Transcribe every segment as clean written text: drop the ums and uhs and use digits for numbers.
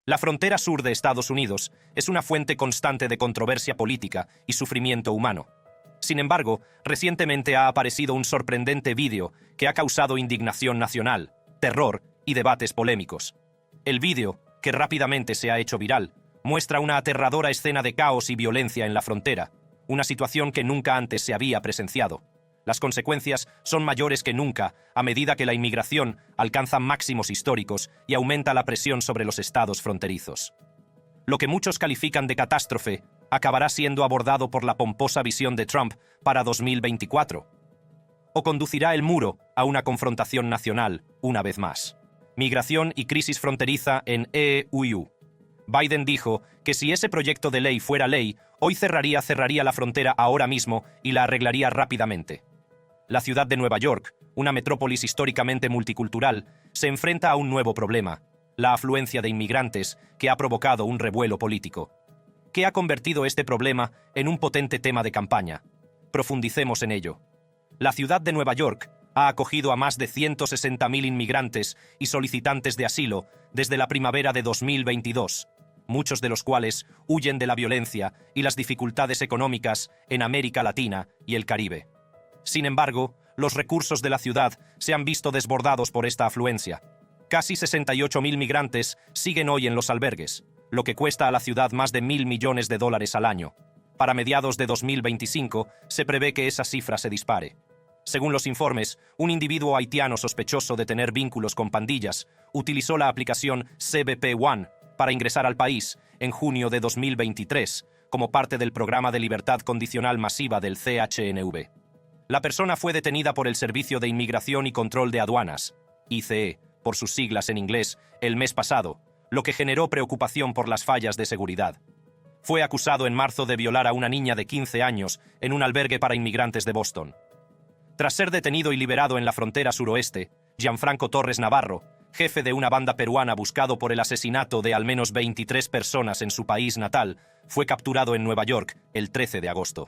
La frontera sur de Estados Unidos es una fuente constante de controversia política y sufrimiento humano. Sin embargo, recientemente ha aparecido un sorprendente vídeo que ha causado indignación nacional, terror y debates polémicos. El vídeo, que rápidamente se ha hecho viral, muestra una aterradora escena de caos y violencia en la frontera, una situación que nunca antes se había presenciado. Las consecuencias son mayores que nunca a medida que la inmigración alcanza máximos históricos y aumenta la presión sobre los estados fronterizos. Lo que muchos califican de catástrofe acabará siendo abordado por la pomposa visión de Trump para 2024. ¿O conducirá el muro a una confrontación nacional una vez más? Migración y crisis fronteriza en EU. Biden dijo que si ese proyecto de ley fuera ley, hoy cerraría la frontera ahora mismo y la arreglaría rápidamente. La ciudad de Nueva York, una metrópolis históricamente multicultural, se enfrenta a un nuevo problema, la afluencia de inmigrantes que ha provocado un revuelo político. ¿Qué ha convertido este problema en un potente tema de campaña? Profundicemos en ello. La ciudad de Nueva York ha acogido a más de 160.000 inmigrantes y solicitantes de asilo desde la primavera de 2022, muchos de los cuales huyen de la violencia y las dificultades económicas en América Latina y el Caribe. Sin embargo, los recursos de la ciudad se han visto desbordados por esta afluencia. Casi 68.000 migrantes siguen hoy en los albergues, lo que cuesta a la ciudad más de $1.000 millones al año. Para mediados de 2025 se prevé que esa cifra se dispare. Según los informes, un individuo haitiano sospechoso de tener vínculos con pandillas utilizó la aplicación CBP One para ingresar al país en junio de 2023 como parte del programa de libertad condicional masiva del CHNV. La persona fue detenida por el Servicio de Inmigración y Control de Aduanas, ICE, por sus siglas en inglés, el mes pasado, lo que generó preocupación por las fallas de seguridad. Fue acusado en marzo de violar a una niña de 15 años en un albergue para inmigrantes de Boston. Tras ser detenido y liberado en la frontera suroeste, Gianfranco Torres Navarro, jefe de una banda peruana buscado por el asesinato de al menos 23 personas en su país natal, fue capturado en Nueva York el 13 de agosto.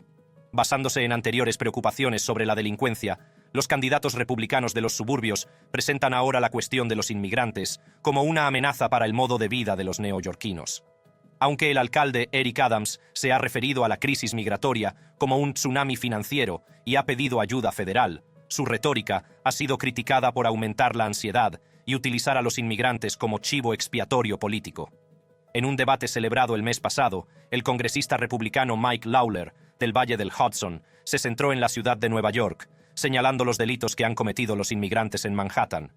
Basándose en anteriores preocupaciones sobre la delincuencia, los candidatos republicanos de los suburbios presentan ahora la cuestión de los inmigrantes como una amenaza para el modo de vida de los neoyorquinos. Aunque el alcalde Eric Adams se ha referido a la crisis migratoria como un tsunami financiero y ha pedido ayuda federal, su retórica ha sido criticada por aumentar la ansiedad y utilizar a los inmigrantes como chivo expiatorio político. En un debate celebrado el mes pasado, el congresista republicano Mike Lawler, del Valle del Hudson, se centró en la ciudad de Nueva York, señalando los delitos que han cometido los inmigrantes en Manhattan.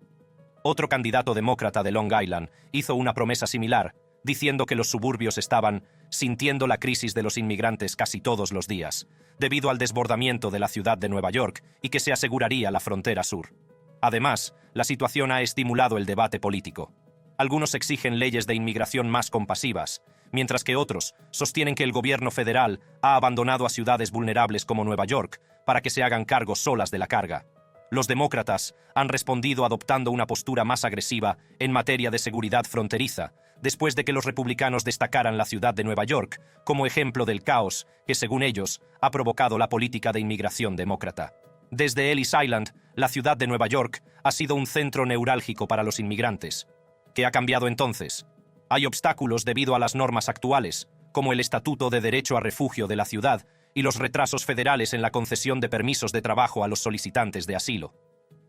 Otro candidato demócrata de Long Island hizo una promesa similar, diciendo que los suburbios estaban sintiendo la crisis de los inmigrantes casi todos los días, debido al desbordamiento de la ciudad de Nueva York y que se aseguraría la frontera sur. Además, la situación ha estimulado el debate político. Algunos exigen leyes de inmigración más compasivas, mientras que otros sostienen que el gobierno federal ha abandonado a ciudades vulnerables como Nueva York para que se hagan cargo solas de la carga. Los demócratas han respondido adoptando una postura más agresiva en materia de seguridad fronteriza, después de que los republicanos destacaran la ciudad de Nueva York como ejemplo del caos que, según ellos, ha provocado la política de inmigración demócrata. Desde Ellis Island, la ciudad de Nueva York ha sido un centro neurálgico para los inmigrantes. ¿Qué ha cambiado entonces? Hay obstáculos debido a las normas actuales, como el Estatuto de Derecho a Refugio de la ciudad y los retrasos federales en la concesión de permisos de trabajo a los solicitantes de asilo.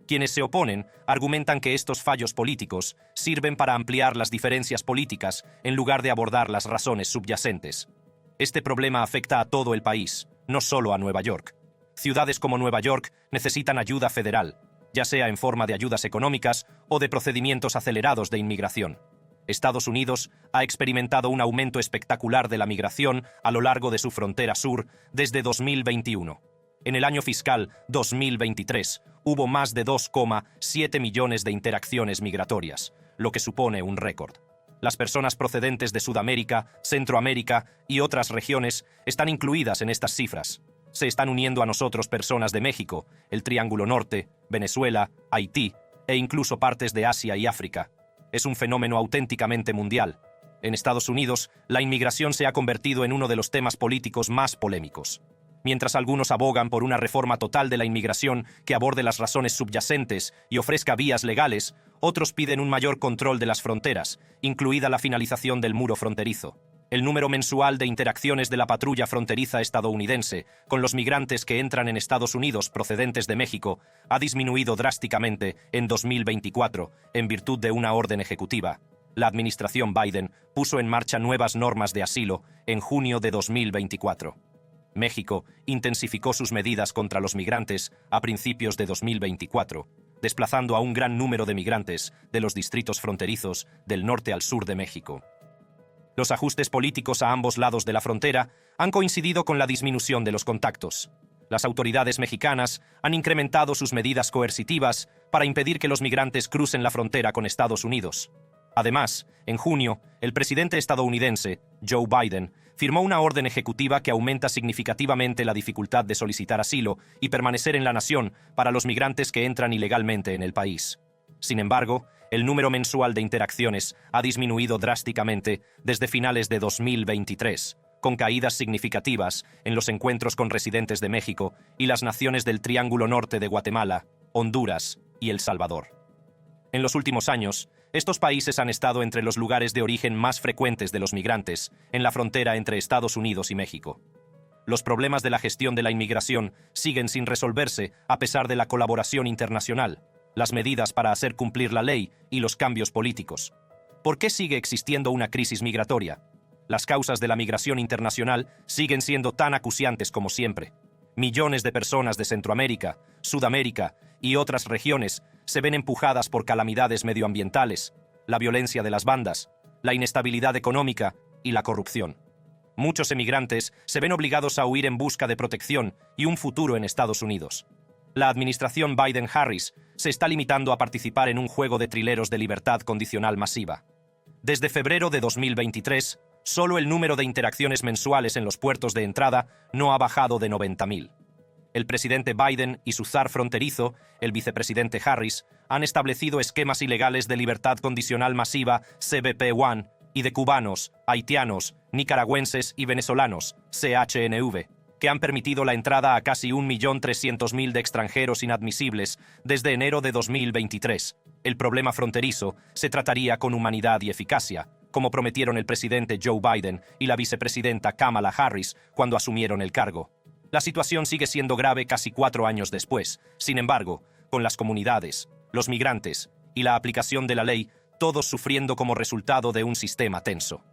Quienes se oponen argumentan que estos fallos políticos sirven para ampliar las diferencias políticas en lugar de abordar las razones subyacentes. Este problema afecta a todo el país, no solo a Nueva York. Ciudades como Nueva York necesitan ayuda federal, ya sea en forma de ayudas económicas o de procedimientos acelerados de inmigración. Estados Unidos ha experimentado un aumento espectacular de la migración a lo largo de su frontera sur desde 2021. En el año fiscal 2023 hubo más de 2,7 millones de interacciones migratorias, lo que supone un récord. Las personas procedentes de Sudamérica, Centroamérica y otras regiones están incluidas en estas cifras. Se están uniendo a nosotros personas de México, el Triángulo Norte, Venezuela, Haití e incluso partes de Asia y África. Es un fenómeno auténticamente mundial. En Estados Unidos, la inmigración se ha convertido en uno de los temas políticos más polémicos. Mientras algunos abogan por una reforma total de la inmigración que aborde las razones subyacentes y ofrezca vías legales, otros piden un mayor control de las fronteras, incluida la finalización del muro fronterizo. El número mensual de interacciones de la patrulla fronteriza estadounidense con los migrantes que entran en Estados Unidos procedentes de México ha disminuido drásticamente en 2024 en virtud de una orden ejecutiva. La administración Biden puso en marcha nuevas normas de asilo en junio de 2024. México intensificó sus medidas contra los migrantes a principios de 2024, desplazando a un gran número de migrantes de los distritos fronterizos del norte al sur de México. Los ajustes políticos a ambos lados de la frontera han coincidido con la disminución de los contactos. Las autoridades mexicanas han incrementado sus medidas coercitivas para impedir que los migrantes crucen la frontera con Estados Unidos. Además, en junio, el presidente estadounidense, Joe Biden, firmó una orden ejecutiva que aumenta significativamente la dificultad de solicitar asilo y permanecer en la nación para los migrantes que entran ilegalmente en el país. Sin embargo, el número mensual de interacciones ha disminuido drásticamente desde finales de 2023, con caídas significativas en los encuentros con residentes de México y las naciones del Triángulo Norte de Guatemala, Honduras y El Salvador. En los últimos años, estos países han estado entre los lugares de origen más frecuentes de los migrantes en la frontera entre Estados Unidos y México. Los problemas de la gestión de la inmigración siguen sin resolverse a pesar de la colaboración internacional, las medidas para hacer cumplir la ley y los cambios políticos. ¿Por qué sigue existiendo una crisis migratoria? Las causas de la migración internacional siguen siendo tan acuciantes como siempre. Millones de personas de Centroamérica, Sudamérica y otras regiones se ven empujadas por calamidades medioambientales, la violencia de las bandas, la inestabilidad económica y la corrupción. Muchos emigrantes se ven obligados a huir en busca de protección y un futuro en Estados Unidos. La administración Biden-Harris se está limitando a participar en un juego de trileros de libertad condicional masiva. Desde febrero de 2023, solo el número de interacciones mensuales en los puertos de entrada no ha bajado de 90.000. El presidente Biden y su zar fronterizo, el vicepresidente Harris, han establecido esquemas ilegales de libertad condicional masiva CBP-1 y de cubanos, haitianos, nicaragüenses y venezolanos, CHNV, que han permitido la entrada a casi 1.300.000 de extranjeros inadmisibles desde enero de 2023. El problema fronterizo se trataría con humanidad y eficacia, como prometieron el presidente Joe Biden y la vicepresidenta Kamala Harris cuando asumieron el cargo. La situación sigue siendo grave casi 4 años después. Sin embargo, con las comunidades, los migrantes y la aplicación de la ley, todos sufriendo como resultado de un sistema tenso.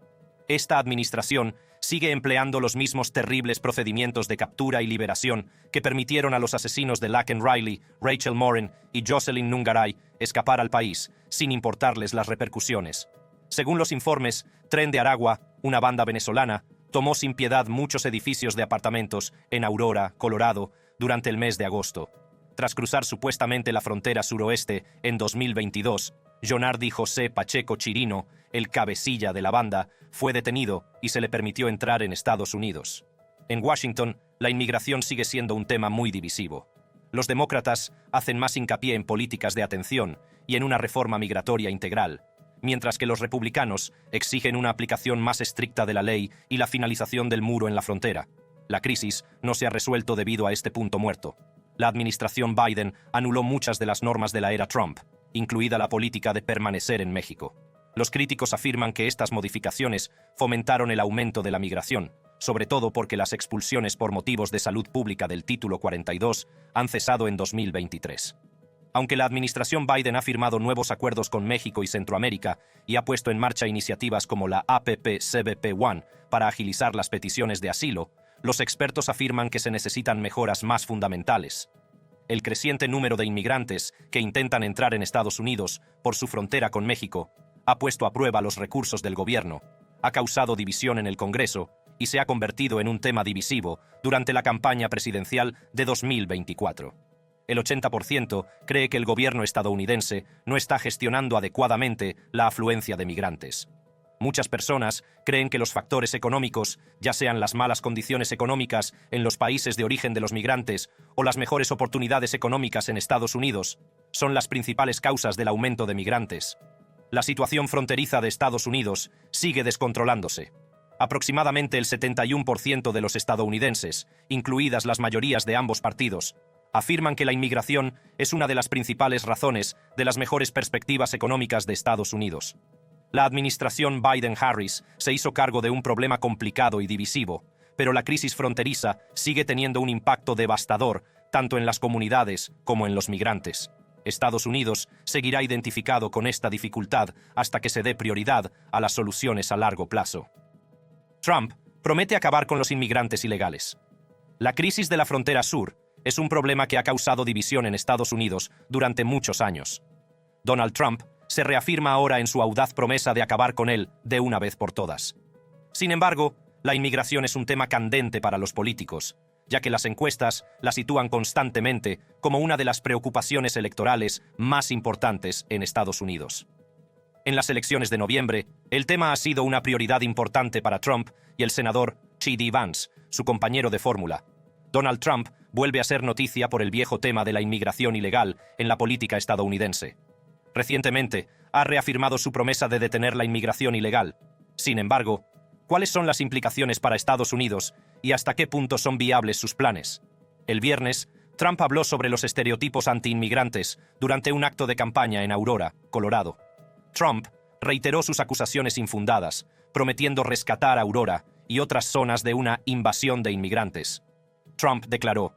Esta administración sigue empleando los mismos terribles procedimientos de captura y liberación que permitieron a los asesinos de Laken Riley, Rachel Morin y Jocelyn Nungaray escapar al país, sin importarles las repercusiones. Según los informes, Tren de Aragua, una banda venezolana, tomó sin piedad muchos edificios de apartamentos en Aurora, Colorado, durante el mes de agosto. Tras cruzar supuestamente la frontera suroeste en 2022, Jonardi José Pacheco Chirino, el cabecilla de la banda, fue detenido y se le permitió entrar en Estados Unidos. En Washington, la inmigración sigue siendo un tema muy divisivo. Los demócratas hacen más hincapié en políticas de atención y en una reforma migratoria integral, mientras que los republicanos exigen una aplicación más estricta de la ley y la finalización del muro en la frontera. La crisis no se ha resuelto debido a este punto muerto. La administración Biden anuló muchas de las normas de la era Trump, incluida la política de permanecer en México. Los críticos afirman que estas modificaciones fomentaron el aumento de la migración, sobre todo porque las expulsiones por motivos de salud pública del Título 42 han cesado en 2023. Aunque la administración Biden ha firmado nuevos acuerdos con México y Centroamérica y ha puesto en marcha iniciativas como la APP-CBP-1 para agilizar las peticiones de asilo, los expertos afirman que se necesitan mejoras más fundamentales. El creciente número de inmigrantes que intentan entrar en Estados Unidos por su frontera con México ha puesto a prueba los recursos del gobierno, ha causado división en el Congreso y se ha convertido en un tema divisivo durante la campaña presidencial de 2024. El 80% cree que el gobierno estadounidense no está gestionando adecuadamente la afluencia de migrantes. Muchas personas creen que los factores económicos, ya sean las malas condiciones económicas en los países de origen de los migrantes o las mejores oportunidades económicas en Estados Unidos, son las principales causas del aumento de migrantes. La situación fronteriza de Estados Unidos sigue descontrolándose. Aproximadamente el 71% de los estadounidenses, incluidas las mayorías de ambos partidos, afirman que la inmigración es una de las principales razones de las mejores perspectivas económicas de Estados Unidos. La administración Biden-Harris se hizo cargo de un problema complicado y divisivo, pero la crisis fronteriza sigue teniendo un impacto devastador tanto en las comunidades como en los migrantes. Estados Unidos seguirá identificado con esta dificultad hasta que se dé prioridad a las soluciones a largo plazo. Trump promete acabar con los inmigrantes ilegales. La crisis de la frontera sur es un problema que ha causado división en Estados Unidos durante muchos años. Donald Trump se reafirma ahora en su audaz promesa de acabar con él de una vez por todas. Sin embargo, la inmigración es un tema candente para los políticos, ya que las encuestas la sitúan constantemente como una de las preocupaciones electorales más importantes en Estados Unidos. En las elecciones de noviembre, el tema ha sido una prioridad importante para Trump y el senador J.D. Vance, su compañero de fórmula. Donald Trump vuelve a ser noticia por el viejo tema de la inmigración ilegal en la política estadounidense. Recientemente, ha reafirmado su promesa de detener la inmigración ilegal. Sin embargo, ¿cuáles son las implicaciones para Estados Unidos y hasta qué punto son viables sus planes? El viernes, Trump habló sobre los estereotipos antiinmigrantes durante un acto de campaña en Aurora, Colorado. Trump reiteró sus acusaciones infundadas, prometiendo rescatar a Aurora y otras zonas de una invasión de inmigrantes. Trump declaró: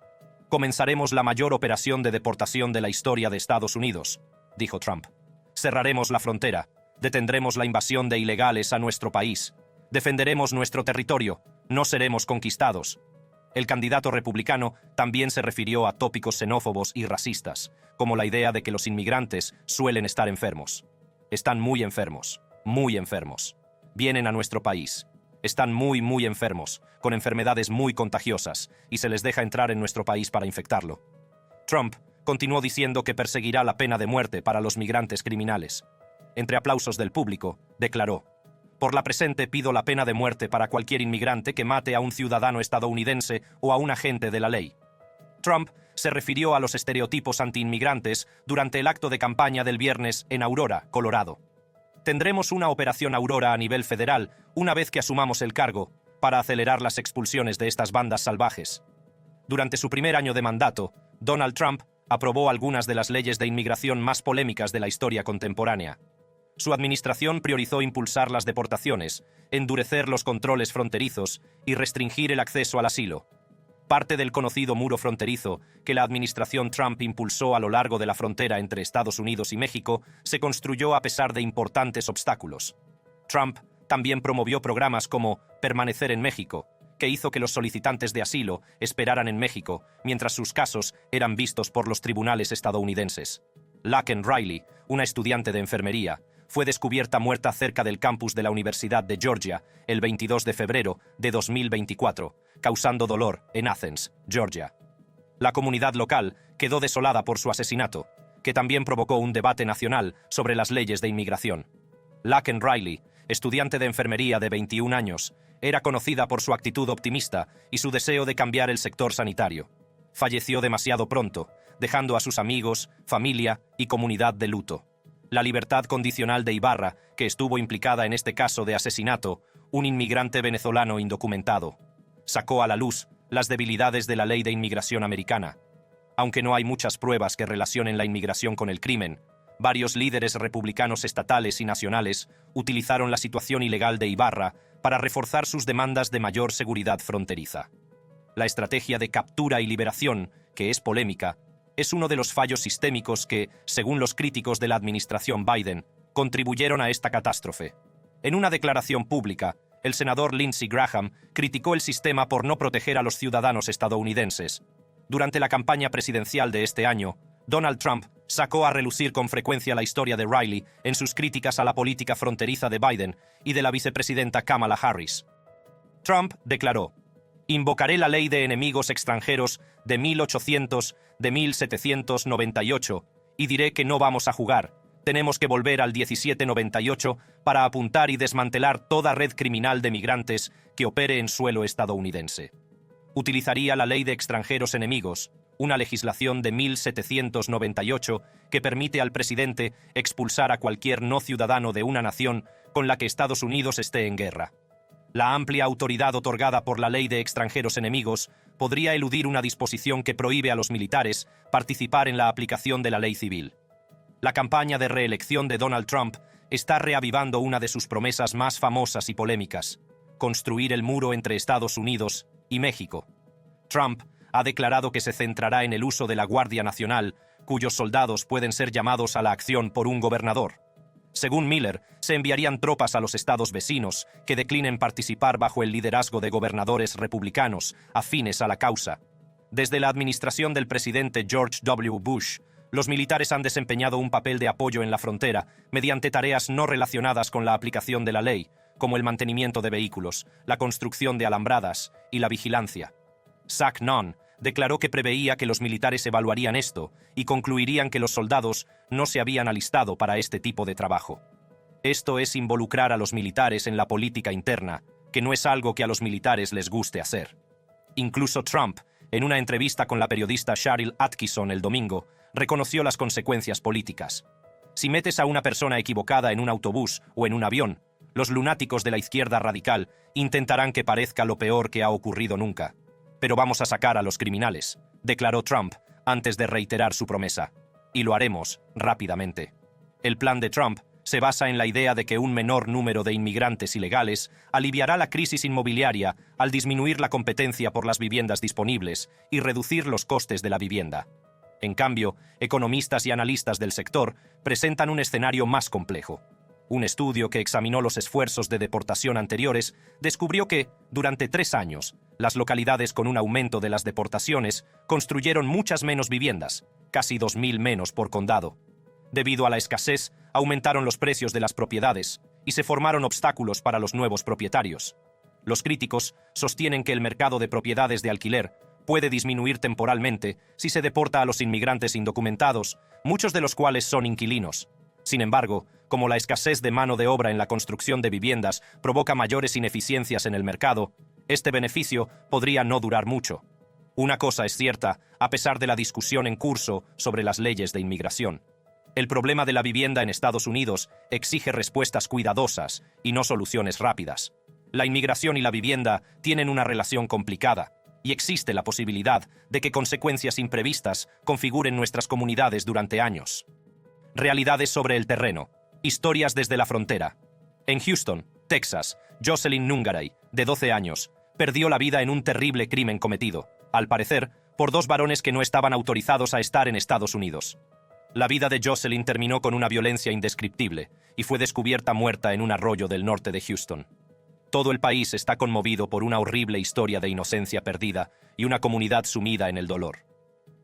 «Comenzaremos la mayor operación de deportación de la historia de Estados Unidos», dijo Trump. «Cerraremos la frontera, detendremos la invasión de ilegales a nuestro país, defenderemos nuestro territorio, no seremos conquistados». El candidato republicano también se refirió a tópicos xenófobos y racistas, como la idea de que los inmigrantes suelen estar enfermos. «Están muy enfermos, muy enfermos. Vienen a nuestro país. Están muy enfermos, con enfermedades muy contagiosas, y se les deja entrar en nuestro país para infectarlo». Trump continuó diciendo que perseguirá la pena de muerte para los migrantes criminales. Entre aplausos del público, declaró: «Por la presente pido la pena de muerte para cualquier inmigrante que mate a un ciudadano estadounidense o a un agente de la ley». Trump se refirió a los estereotipos antiinmigrantes durante el acto de campaña del viernes en Aurora, Colorado. «Tendremos una operación Aurora a nivel federal una vez que asumamos el cargo para acelerar las expulsiones de estas bandas salvajes». Durante su primer año de mandato, Donald Trump aprobó algunas de las leyes de inmigración más polémicas de la historia contemporánea. Su administración priorizó impulsar las deportaciones, endurecer los controles fronterizos y restringir el acceso al asilo. Parte del conocido muro fronterizo que la administración Trump impulsó a lo largo de la frontera entre Estados Unidos y México se construyó a pesar de importantes obstáculos. Trump también promovió programas como Permanecer en México, que hizo que los solicitantes de asilo esperaran en México mientras sus casos eran vistos por los tribunales estadounidenses. Laken Riley, una estudiante de enfermería, fue descubierta muerta cerca del campus de la Universidad de Georgia el 22 de febrero de 2024, causando dolor en Athens, Georgia. La comunidad local quedó desolada por su asesinato, que también provocó un debate nacional sobre las leyes de inmigración. Laken Riley, estudiante de enfermería de 21 años, era conocida por su actitud optimista y su deseo de cambiar el sector sanitario. Falleció demasiado pronto, dejando a sus amigos, familia y comunidad de luto. La libertad condicional de Ibarra, que estuvo implicada en este caso de asesinato, un inmigrante venezolano indocumentado, sacó a la luz las debilidades de la ley de inmigración americana. Aunque no hay muchas pruebas que relacionen la inmigración con el crimen, varios líderes republicanos estatales y nacionales utilizaron la situación ilegal de Ibarra para reforzar sus demandas de mayor seguridad fronteriza. La estrategia de captura y liberación, que es polémica, es uno de los fallos sistémicos que, según los críticos de la administración Biden, contribuyeron a esta catástrofe. En una declaración pública, el senador Lindsey Graham criticó el sistema por no proteger a los ciudadanos estadounidenses. Durante la campaña presidencial de este año, Donald Trump sacó a relucir con frecuencia la historia de Riley en sus críticas a la política fronteriza de Biden y de la vicepresidenta Kamala Harris. Trump declaró: «Invocaré la ley de enemigos extranjeros de 1798 y diré que no vamos a jugar. Tenemos que volver al 1798 para apuntar y desmantelar toda red criminal de migrantes que opere en suelo estadounidense. Utilizaría la ley de extranjeros enemigos, una legislación de 1798 que permite al presidente expulsar a cualquier no ciudadano de una nación con la que Estados Unidos esté en guerra. La amplia autoridad otorgada por la Ley de Extranjeros Enemigos podría eludir una disposición que prohíbe a los militares participar en la aplicación de la ley civil. La campaña de reelección de Donald Trump está reavivando una de sus promesas más famosas y polémicas: construir el muro entre Estados Unidos y México. Trump ha declarado que se centrará en el uso de la Guardia Nacional, cuyos soldados pueden ser llamados a la acción por un gobernador. Según Miller, se enviarían tropas a los estados vecinos que declinen participar bajo el liderazgo de gobernadores republicanos afines a la causa. Desde la administración del presidente George W. Bush, los militares han desempeñado un papel de apoyo en la frontera mediante tareas no relacionadas con la aplicación de la ley, como el mantenimiento de vehículos, la construcción de alambradas y la vigilancia. Zach Nunn declaró que preveía que los militares evaluarían esto y concluirían que los soldados no se habían alistado para este tipo de trabajo. Esto es involucrar a los militares en la política interna, que no es algo que a los militares les guste hacer. Incluso Trump, en una entrevista con la periodista Sharyl Attkisson el domingo, reconoció las consecuencias políticas. Si metes a una persona equivocada en un autobús o en un avión, los lunáticos de la izquierda radical intentarán que parezca lo peor que ha ocurrido nunca. Pero vamos a sacar a los criminales, declaró Trump antes de reiterar su promesa. Y lo haremos rápidamente. El plan de Trump se basa en la idea de que un menor número de inmigrantes ilegales aliviará la crisis inmobiliaria al disminuir la competencia por las viviendas disponibles y reducir los costes de la vivienda. En cambio, economistas y analistas del sector presentan un escenario más complejo. Un estudio que examinó los esfuerzos de deportación anteriores descubrió que, durante 3 años, las localidades con un aumento de las deportaciones construyeron muchas menos viviendas, casi 2.000 menos por condado. Debido a la escasez, aumentaron los precios de las propiedades y se formaron obstáculos para los nuevos propietarios. Los críticos sostienen que el mercado de propiedades de alquiler puede disminuir temporalmente si se deporta a los inmigrantes indocumentados, muchos de los cuales son inquilinos. Sin embargo, como la escasez de mano de obra en la construcción de viviendas provoca mayores ineficiencias en el mercado, este beneficio podría no durar mucho. Una cosa es cierta, a pesar de la discusión en curso sobre las leyes de inmigración. El problema de la vivienda en Estados Unidos exige respuestas cuidadosas y no soluciones rápidas. La inmigración y la vivienda tienen una relación complicada, y existe la posibilidad de que consecuencias imprevistas configuren nuestras comunidades durante años. Realidades sobre el terreno. Historias desde la frontera. En Houston, Texas, Jocelyn Nungaray, de 12 años, perdió la vida en un terrible crimen cometido, al parecer, por 2 varones que no estaban autorizados a estar en Estados Unidos. La vida de Jocelyn terminó con una violencia indescriptible y fue descubierta muerta en un arroyo del norte de Houston. Todo el país está conmovido por una horrible historia de inocencia perdida y una comunidad sumida en el dolor.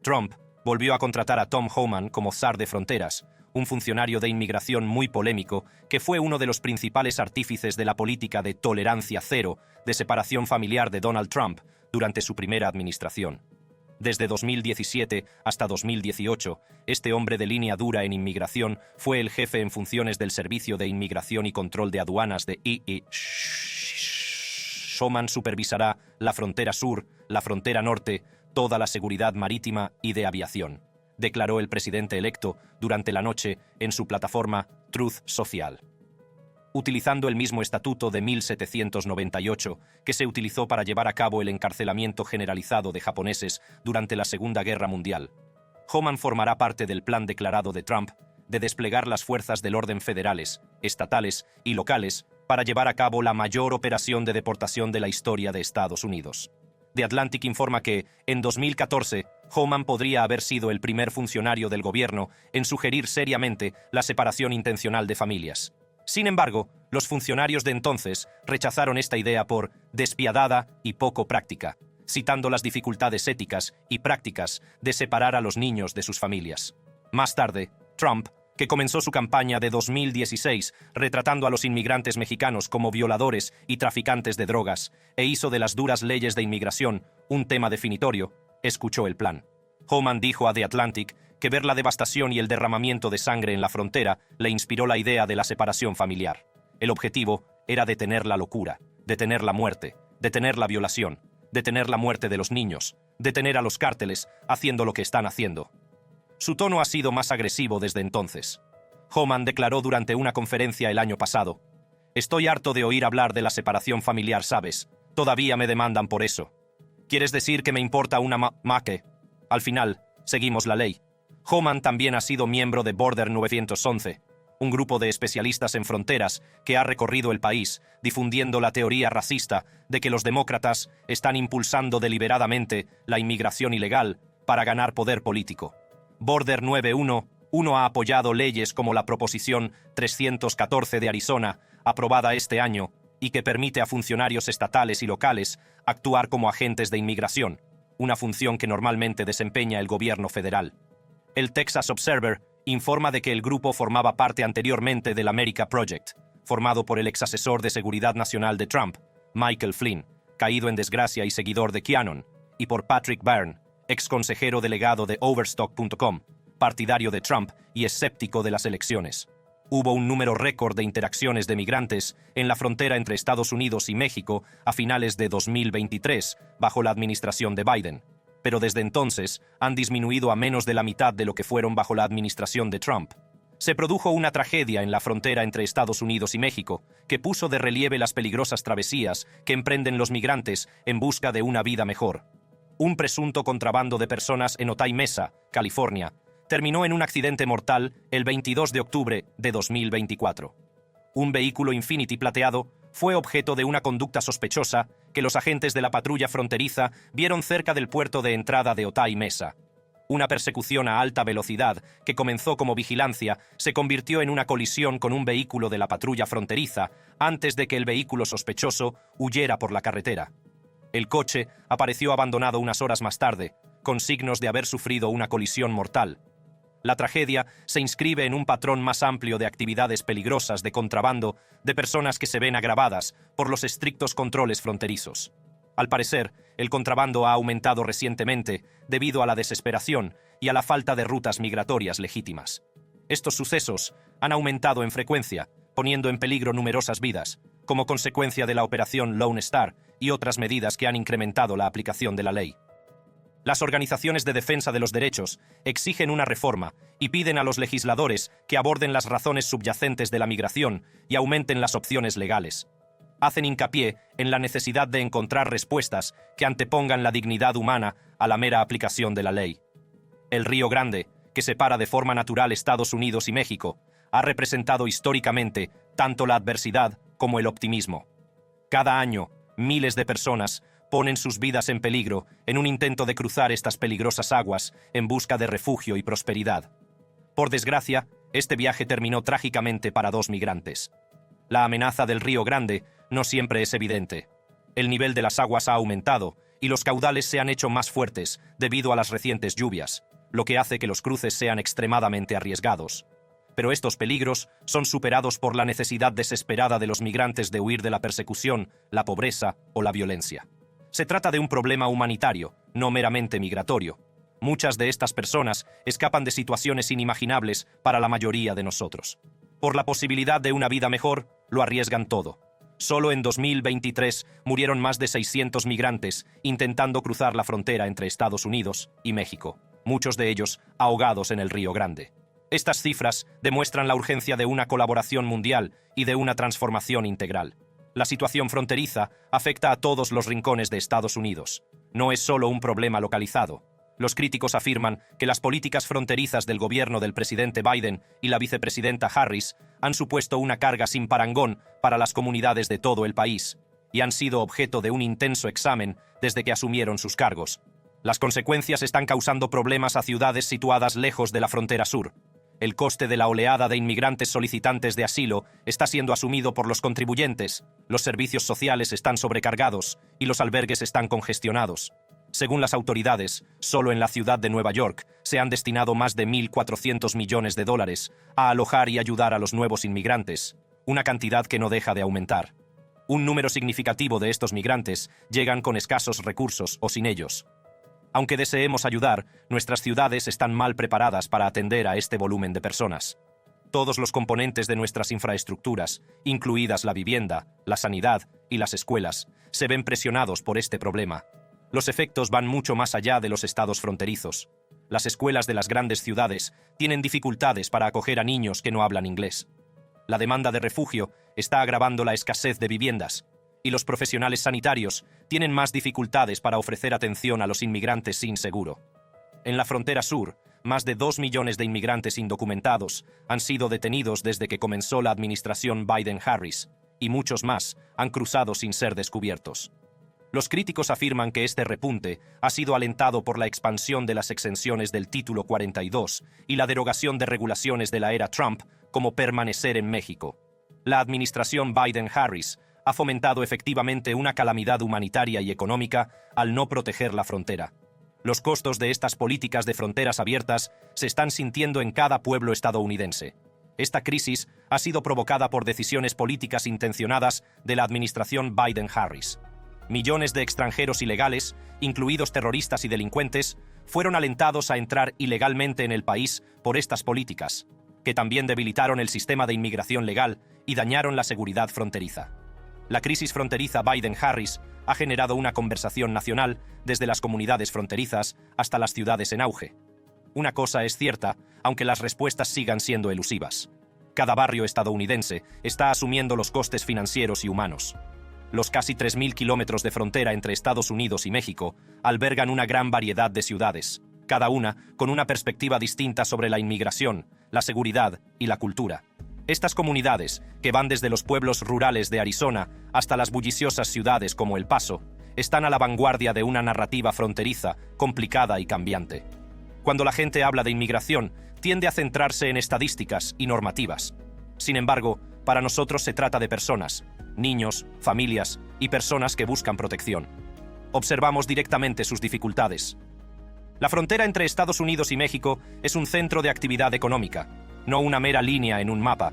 Trump volvió a contratar a Tom Homan como zar de fronteras, un funcionario de inmigración muy polémico que fue uno de los principales artífices de la política de tolerancia cero de separación familiar de Donald Trump durante su primera administración. Desde 2017 hasta 2018, este hombre de línea dura en inmigración fue el jefe en funciones del Servicio de Inmigración y Control de Aduanas de Homan supervisará la frontera sur, la frontera norte, toda la seguridad marítima y de aviación, declaró el presidente electo durante la noche en su plataforma Truth Social. Utilizando el mismo estatuto de 1798 que se utilizó para llevar a cabo el encarcelamiento generalizado de japoneses durante la Segunda Guerra Mundial, Homan formará parte del plan declarado de Trump de desplegar las fuerzas del orden federales, estatales y locales para llevar a cabo la mayor operación de deportación de la historia de Estados Unidos. The Atlantic informa que, en 2014, Homan podría haber sido el primer funcionario del gobierno en sugerir seriamente la separación intencional de familias. Sin embargo, los funcionarios de entonces rechazaron esta idea por despiadada y poco práctica, citando las dificultades éticas y prácticas de separar a los niños de sus familias. Más tarde, Trump, que comenzó su campaña de 2016 retratando a los inmigrantes mexicanos como violadores y traficantes de drogas, e hizo de las duras leyes de inmigración un tema definitorio, escuchó el plan. Homan dijo a The Atlantic que ver la devastación y el derramamiento de sangre en la frontera le inspiró la idea de la separación familiar. El objetivo era detener la locura, detener la muerte, detener la violación, detener la muerte de los niños, detener a los cárteles haciendo lo que están haciendo. Su tono ha sido más agresivo desde entonces. Homan declaró durante una conferencia el año pasado: Estoy harto de oír hablar de la separación familiar, ¿sabes? Todavía me demandan por eso. ¿Quieres decir que me importa una maque? Al final, seguimos la ley. Homan también ha sido miembro de Border 911, un grupo de especialistas en fronteras que ha recorrido el país, difundiendo la teoría racista de que los demócratas están impulsando deliberadamente la inmigración ilegal para ganar poder político. Border 911 ha apoyado leyes como la Proposición 314 de Arizona, aprobada este año, y que permite a funcionarios estatales y locales actuar como agentes de inmigración, una función que normalmente desempeña el gobierno federal. El Texas Observer informa de que el grupo formaba parte anteriormente del America Project, formado por el exasesor de Seguridad Nacional de Trump, Michael Flynn, caído en desgracia y seguidor de QAnon, y por Patrick Byrne, exconsejero delegado de Overstock.com, partidario de Trump y escéptico de las elecciones. Hubo un número récord de interacciones de migrantes en la frontera entre Estados Unidos y México a finales de 2023, bajo la administración de Biden, pero desde entonces han disminuido a menos de la mitad de lo que fueron bajo la administración de Trump. Se produjo una tragedia en la frontera entre Estados Unidos y México, que puso de relieve las peligrosas travesías que emprenden los migrantes en busca de una vida mejor. Un presunto contrabando de personas en Otay Mesa, California, terminó en un accidente mortal el 22 de octubre de 2024. Un vehículo Infiniti plateado fue objeto de una conducta sospechosa que los agentes de la patrulla fronteriza vieron cerca del puerto de entrada de Otay Mesa. Una persecución a alta velocidad, que comenzó como vigilancia, se convirtió en una colisión con un vehículo de la patrulla fronteriza antes de que el vehículo sospechoso huyera por la carretera. El coche apareció abandonado unas horas más tarde, con signos de haber sufrido una colisión mortal. La tragedia se inscribe en un patrón más amplio de actividades peligrosas de contrabando de personas que se ven agravadas por los estrictos controles fronterizos. Al parecer, el contrabando ha aumentado recientemente debido a la desesperación y a la falta de rutas migratorias legítimas. Estos sucesos han aumentado en frecuencia, poniendo en peligro numerosas vidas, como consecuencia de la operación Lone Star y otras medidas que han incrementado la aplicación de la ley. Las organizaciones de defensa de los derechos exigen una reforma y piden a los legisladores que aborden las razones subyacentes de la migración y aumenten las opciones legales. Hacen hincapié en la necesidad de encontrar respuestas que antepongan la dignidad humana a la mera aplicación de la ley. El Río Grande, que separa de forma natural Estados Unidos y México, ha representado históricamente tanto la adversidad como el optimismo. Cada año, miles de personas ponen sus vidas en peligro en un intento de cruzar estas peligrosas aguas en busca de refugio y prosperidad. Por desgracia, este viaje terminó trágicamente para 2 migrantes. La amenaza del Río Grande no siempre es evidente. El nivel de las aguas ha aumentado y los caudales se han hecho más fuertes debido a las recientes lluvias, lo que hace que los cruces sean extremadamente arriesgados. Pero estos peligros son superados por la necesidad desesperada de los migrantes de huir de la persecución, la pobreza o la violencia. Se trata de un problema humanitario, no meramente migratorio. Muchas de estas personas escapan de situaciones inimaginables para la mayoría de nosotros. Por la posibilidad de una vida mejor, lo arriesgan todo. Solo en 2023 murieron más de 600 migrantes intentando cruzar la frontera entre Estados Unidos y México, muchos de ellos ahogados en el Río Grande. Estas cifras demuestran la urgencia de una colaboración mundial y de una transformación integral. La situación fronteriza afecta a todos los rincones de Estados Unidos. No es solo un problema localizado. Los críticos afirman que las políticas fronterizas del gobierno del presidente Biden y la vicepresidenta Harris han supuesto una carga sin parangón para las comunidades de todo el país y han sido objeto de un intenso examen desde que asumieron sus cargos. Las consecuencias están causando problemas a ciudades situadas lejos de la frontera sur. El coste de la oleada de inmigrantes solicitantes de asilo está siendo asumido por los contribuyentes, los servicios sociales están sobrecargados y los albergues están congestionados. Según las autoridades, solo en la ciudad de Nueva York se han destinado más de $1.400 millones a alojar y ayudar a los nuevos inmigrantes, una cantidad que no deja de aumentar. Un número significativo de estos migrantes llegan con escasos recursos o sin ellos. Aunque deseemos ayudar, nuestras ciudades están mal preparadas para atender a este volumen de personas. Todos los componentes de nuestras infraestructuras, incluidas la vivienda, la sanidad y las escuelas, se ven presionados por este problema. Los efectos van mucho más allá de los estados fronterizos. Las escuelas de las grandes ciudades tienen dificultades para acoger a niños que no hablan inglés. La demanda de refugio está agravando la escasez de viviendas, y los profesionales sanitarios tienen más dificultades para ofrecer atención a los inmigrantes sin seguro. En la frontera sur, más de 2 millones de inmigrantes indocumentados han sido detenidos desde que comenzó la administración Biden-Harris, y muchos más han cruzado sin ser descubiertos. Los críticos afirman que este repunte ha sido alentado por la expansión de las exenciones del Título 42 y la derogación de regulaciones de la era Trump, como permanecer en México. La administración Biden-Harris ha fomentado efectivamente una calamidad humanitaria y económica al no proteger la frontera. Los costos de estas políticas de fronteras abiertas se están sintiendo en cada pueblo estadounidense. Esta crisis ha sido provocada por decisiones políticas intencionadas de la administración Biden-Harris. Millones de extranjeros ilegales, incluidos terroristas y delincuentes, fueron alentados a entrar ilegalmente en el país por estas políticas, que también debilitaron el sistema de inmigración legal y dañaron la seguridad fronteriza. La crisis fronteriza Biden-Harris ha generado una conversación nacional desde las comunidades fronterizas hasta las ciudades en auge. Una cosa es cierta, aunque las respuestas sigan siendo elusivas. Cada barrio estadounidense está asumiendo los costes financieros y humanos. Los casi 3.000 kilómetros de frontera entre Estados Unidos y México albergan una gran variedad de ciudades, cada una con una perspectiva distinta sobre la inmigración, la seguridad y la cultura. Estas comunidades, que van desde los pueblos rurales de Arizona hasta las bulliciosas ciudades como El Paso, están a la vanguardia de una narrativa fronteriza, complicada y cambiante. Cuando la gente habla de inmigración, tiende a centrarse en estadísticas y normativas. Sin embargo, para nosotros se trata de personas, niños, familias y personas que buscan protección. Observamos directamente sus dificultades. La frontera entre Estados Unidos y México es un centro de actividad económica, no una mera línea en un mapa.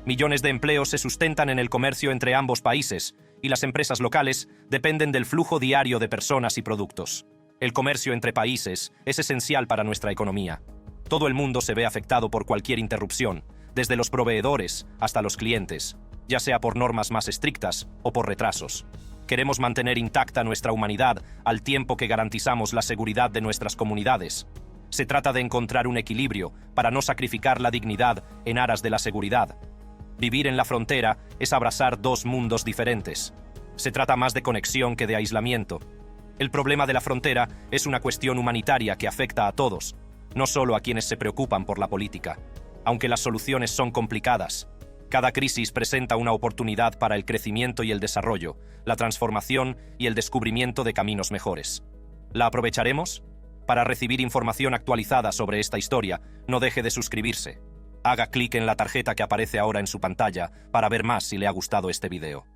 Millones de empleos se sustentan en el comercio entre ambos países, y las empresas locales dependen del flujo diario de personas y productos. El comercio entre países es esencial para nuestra economía. Todo el mundo se ve afectado por cualquier interrupción, desde los proveedores hasta los clientes, ya sea por normas más estrictas o por retrasos. Queremos mantener intacta nuestra humanidad al tiempo que garantizamos la seguridad de nuestras comunidades. Se trata de encontrar un equilibrio para no sacrificar la dignidad en aras de la seguridad. Vivir en la frontera es abrazar dos mundos diferentes. Se trata más de conexión que de aislamiento. El problema de la frontera es una cuestión humanitaria que afecta a todos, no solo a quienes se preocupan por la política. Aunque las soluciones son complicadas, cada crisis presenta una oportunidad para el crecimiento y el desarrollo, la transformación y el descubrimiento de caminos mejores. ¿La aprovecharemos? Para recibir información actualizada sobre esta historia, no deje de suscribirse. Haga clic en la tarjeta que aparece ahora en su pantalla para ver más si le ha gustado este video.